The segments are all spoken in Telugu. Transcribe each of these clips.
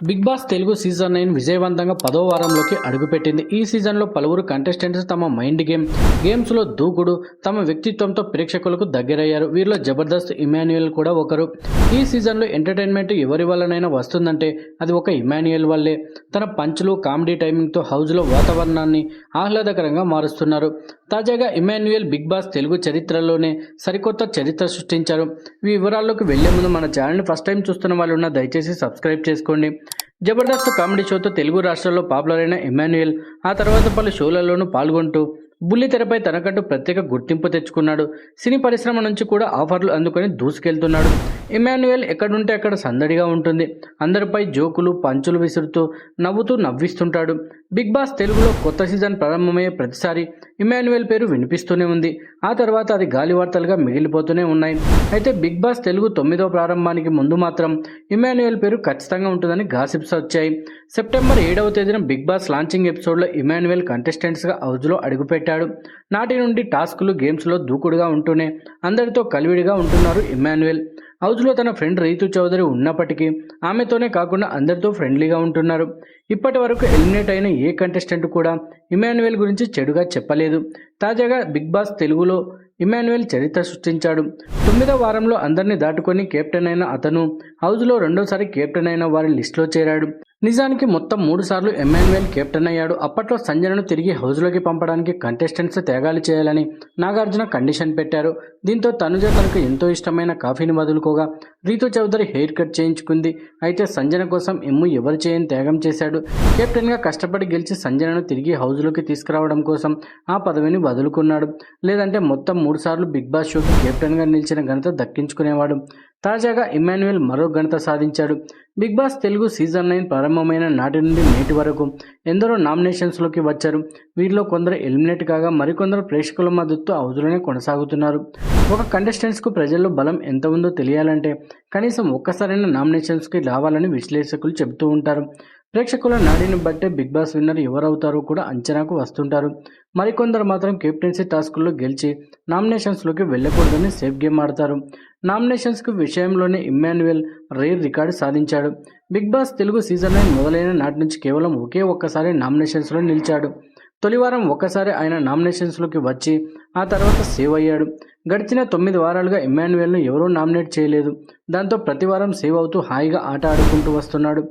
బిగ్ బాస్ తెలుగు సీజన్ 9 విజయవంతంగా 10వ వారంలోకి అడుగుపెట్టింది. ఈ సీజన్లో పలువురు కంటెస్టెంట్స్ తమ మైండ్ గేమ్స్లో దూకుడు, తమ వ్యక్తిత్వంతో ప్రేక్షకులకు దగ్గరయ్యారు. వీరిలో జబర్దస్త్ ఇమాన్యుయల్ కూడా ఒకరు. ఈ సీజన్లో ఎంటర్టైన్మెంట్ ఎవరి వల్లనైనా వస్తుందంటే అది ఒక ఇమాన్యుయల్ వల్లే. తన పంచులు, కామెడీ టైమింగ్తో హౌస్లో వాతావరణాన్ని ఆహ్లాదకరంగా మారుస్తున్నారు. తాజాగా ఇమాన్యుయల్ బిగ్ బాస్ తెలుగు చరిత్రలోనే సరికొత్త చరిత్ర సృష్టించారు. ఈ వివరాల్లోకి వెళ్లే ముందు మన ఛానల్ని ఫస్ట్ టైం చూస్తున్న వాళ్ళు ఉన్న దయచేసి సబ్స్క్రైబ్ చేసుకోండి. జబర్దస్త్ కామెడీ షోతో తెలుగు రాష్ట్రాల్లో పాపులర్ అయిన ఇమాన్యుయల్ ఆ తర్వాత పలు షోలలోనూ పాల్గొంటూ బుల్లితెరపై తనకంటూ ప్రత్యేక గుర్తింపు తెచ్చుకున్నాడు. సినీ పరిశ్రమ నుంచి కూడా ఆఫర్లు అందుకొని దూసుకెళ్తున్నాడు. ఇమాన్యుయల్ ఎక్కడుంటే అక్కడ సందడిగా ఉంటుంది. అందరిపై జోకులు, పంచులు విసురుతూ నవ్వుతూ నవ్విస్తుంటాడు. బిగ్ బాస్ తెలుగులో కొత్త సీజన్ ప్రారంభమయ్యే ప్రతిసారి ఇమాన్యుయల్ పేరు వినిపిస్తూనే ఉంది. ఆ తర్వాత అది గాలివార్తలుగా మిగిలిపోతూనే ఉన్నాయి. అయితే బిగ్ బాస్ తెలుగు 9వ ప్రారంభానికి ముందు మాత్రం ఇమాన్యుయల్ పేరు ఖచ్చితంగా ఉంటుందని గాసిప్స్ వచ్చాయి. సెప్టెంబర్ 7వ తేదీన బిగ్ బాస్ లాంచింగ్ ఎపిసోడ్లో ఇమాన్యుయల్ కంటెస్టెంట్స్గా హౌజ్లో అడుగుపెట్టాడు. నాటి నుండి టాస్కులు, గేమ్స్లో దూకుడుగా ఉంటూనే అందరితో కలివిడిగా ఉంటున్నారు ఇమాన్యుయల్. హౌజ్లో తన ఫ్రెండ్ రీతు చౌదరి ఉన్నప్పటికీ ఆమెతోనే కాకుండా అందరితో ఫ్రెండ్లీగా ఉంటున్నారు. ఇప్పటి వరకు ఎలిమినేట్ అయిన ఏ కంటెస్టెంట్ కూడా ఇమాన్యుయల్ గురించి చెడుగా చెప్పలేదు. తాజాగా బిగ్ బాస్ తెలుగులో ఇమాన్యుయల్ చరిత్ర సృష్టించాడు. 9వ వారంలో అందరినీ దాటుకొని కెప్టెన్ అయిన అతను హౌజ్లో రెండోసారి కెప్టెన్ అయిన వారి లిస్టులో చేరాడు. నిజానికి మొత్తం 3 సార్లు ఇమాన్యుయల్ కెప్టెన్ అయ్యాడు. అప్పట్లో సంజనను తిరిగి హౌజ్లోకి పంపడానికి కంటెస్టెంట్స్ త్యాగాలు చేయాలని నాగార్జున కండిషన్ పెట్టారు. దీంతో తనుజ తనకు ఎంతో ఇష్టమైన కాఫీని వదులుకోగా రీతు చౌదరి హెయిర్ కట్ చేయించుకుంది. అయితే సంజన కోసం ఎవరు చేయని త్యాగం చేశాడు. కెప్టెన్గా కష్టపడి గెలిచి సంజనను తిరిగి హౌజ్లోకి తీసుకురావడం కోసం ఆ పదవిని వదులుకున్నాడు. లేదంటే మొత్తం 3 సార్లు బిగ్ బాస్ షోకి కెప్టెన్గా నిలిచిన ఘనత దక్కించుకునేవాడు. తాజాగా ఇమాన్యుయల్ మరో ఘనత సాధించాడు. బిగ్ బాస్ తెలుగు సీజన్ 9 ప్రారంభమైన నాటి నుండి నేటి వరకు ఎందరో నామినేషన్స్లోకి వచ్చారు. వీరిలో కొందరు ఎలిమినేట్ కాగా మరికొందరు ప్రేక్షకుల మద్దతు హౌజ్లోనే కొనసాగుతున్నారు. ఒక కంటెస్టెంట్స్కు ప్రజల్లో బలం ఎంత ఉందో తెలియాలంటే కనీసం ఒక్కసారైనా నామినేషన్స్కి రావాలని విశ్లేషకులు చెబుతూ ఉంటారు. ప్రేక్షకుల నాడిని బట్టే బిగ్ బాస్ విన్నర్ ఎవరవుతారో కూడా అంచనాకు వస్తుంటారు. మరికొందరు మాత్రం కెప్టెన్సీ టాస్కుల్లో గెలిచి నామినేషన్స్లోకి వెళ్ళకూడదని సేఫ్ గేమ్ ఆడతారు. నామినేషన్స్కి విషయంలోనే ఇమాన్యుయల్ రేర్ రికార్డు సాధించాడు. బిగ్ బాస్ తెలుగు సీజన్ 9 మొదలైన నాటి నుంచి కేవలం ఒక్కసారి నామినేషన్స్లో నిలిచాడు. తొలివారం ఒక్కసారి ఆయన నామినేషన్స్లోకి వచ్చి ఆ తర్వాత సేవ్ అయ్యాడు. గడిచిన 9 వారాలుగా ఇమాన్యుయల్ను ఎవరూ నామినేట్ చేయలేదు. దాంతో ప్రతి వారం సేవ్ అవుతూ హాయిగా ఆట ఆడుకుంటూ వస్తున్నాడు.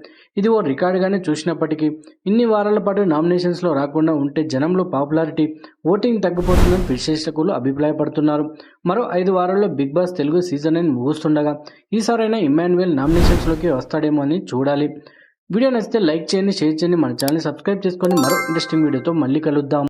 ఇది ఓ రికార్డుగానే చూసినప్పటికీ ఇన్ని వారాల పాటు నామినేషన్స్లో రాకుండా ఉంటే జనంలో పాపులారిటీ, ఓటింగ్ తగ్గిపోతుందని విశ్లేషకులు అభిప్రాయపడుతున్నారు. మరో 5 వారాల్లో బిగ్ బాస్ తెలుగు సీజన్ 9 ముగుస్తుండగా ఈసారైనా ఇమాన్యుయల్ నామినేషన్స్లోకి వస్తాడేమో అని చూడాలి. వీడియో నచ్చితే లైక్ చేయండి, షేర్ చేయండి, మన ఛానల్ని సబ్స్క్రైబ్ చేసుకొని మరో ఇంట్రెస్టింగ్ వీడియోతో మళ్ళీ కలుద్దాం.